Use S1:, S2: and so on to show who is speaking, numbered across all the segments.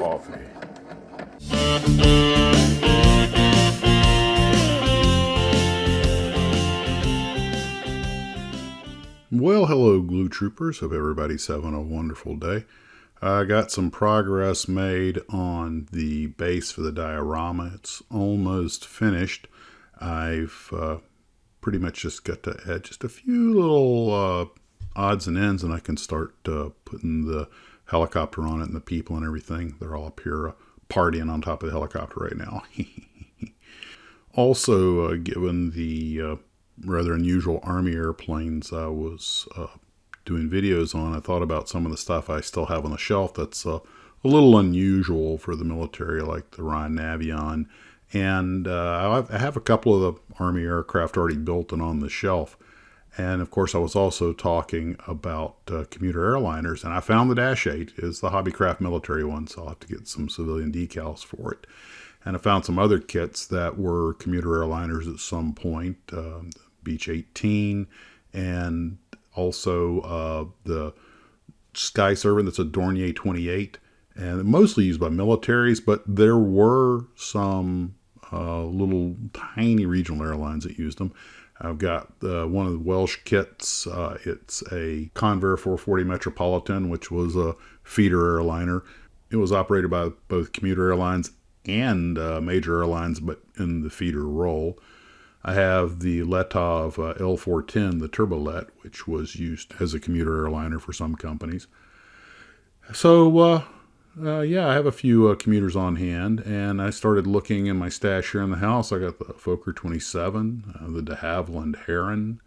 S1: coffee. Well, hello, Glue Troopers. Hope everybody's having a wonderful day. I got some progress made on the base for the diorama. It's almost finished. I've pretty much just got to add just a few little odds and ends, and I can start putting the helicopter on it and the people and everything. They're all up here partying on top of the helicopter right now. Also, given the rather unusual Army airplanes I was doing videos on, I thought about some of the stuff I still have on the shelf that's a little unusual for the military, like the Ryan Navion. And I have a couple of the Army aircraft already built and on the shelf. And of course, I was also talking about commuter airliners, and I found the Dash 8 is the Hobbycraft military one, so I'll have to get some civilian decals for it. And I found some other kits that were commuter airliners at some point, Beech 18, and also the Sky Servant that's a Dornier 28, and mostly used by militaries, but there were some little tiny regional airlines that used them. I've got one of the Welsh kits. It's a Convair 440 Metropolitan, which was a feeder airliner. It was operated by both commuter airlines and major airlines, but in the feeder role. I have the Letov L410, the Turbolet, which was used as a commuter airliner for some companies. So, yeah, I have a few commuters on hand, and I started looking in my stash here in the house. I got the Fokker 27, the de Havilland Heron,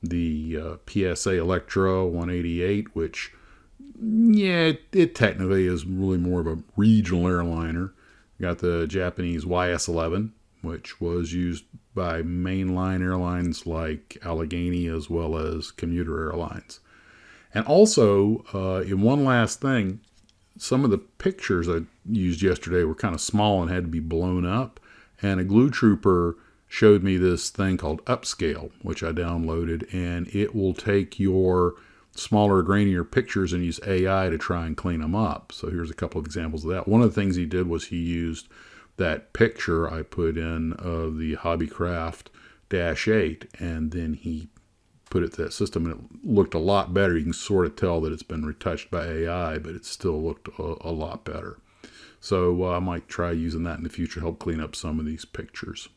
S1: the PSA Electra 188, which, yeah, it technically is really more of a regional airliner. Got the Japanese YS-11, which was used by mainline airlines like Allegheny as well as commuter airlines. And also, in one last thing, some of the pictures I used yesterday were kind of small and had to be blown up. And a Glue Trooper showed me this thing called Upscale, which I downloaded, and it will take your smaller, grainier pictures and use AI to try and clean them up. So here's a couple of examples of that. One of the things he did was he used that picture I put in of the Hobbycraft Dash 8, and then he put it to that system, and it looked a lot better. You can sort of tell that it's been retouched by AI, but it still looked a lot better. So I might try using that in the future, help clean up some of these pictures.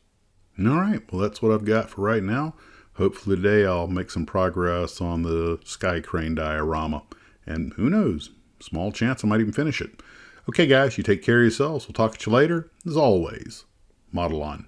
S1: All right, well, that's what I've got for right now. Hopefully today I'll make some progress on the Sky Crane diorama. And who knows, small chance I might even finish it. Okay, guys, you take care of yourselves. We'll talk to you later. As always, model on.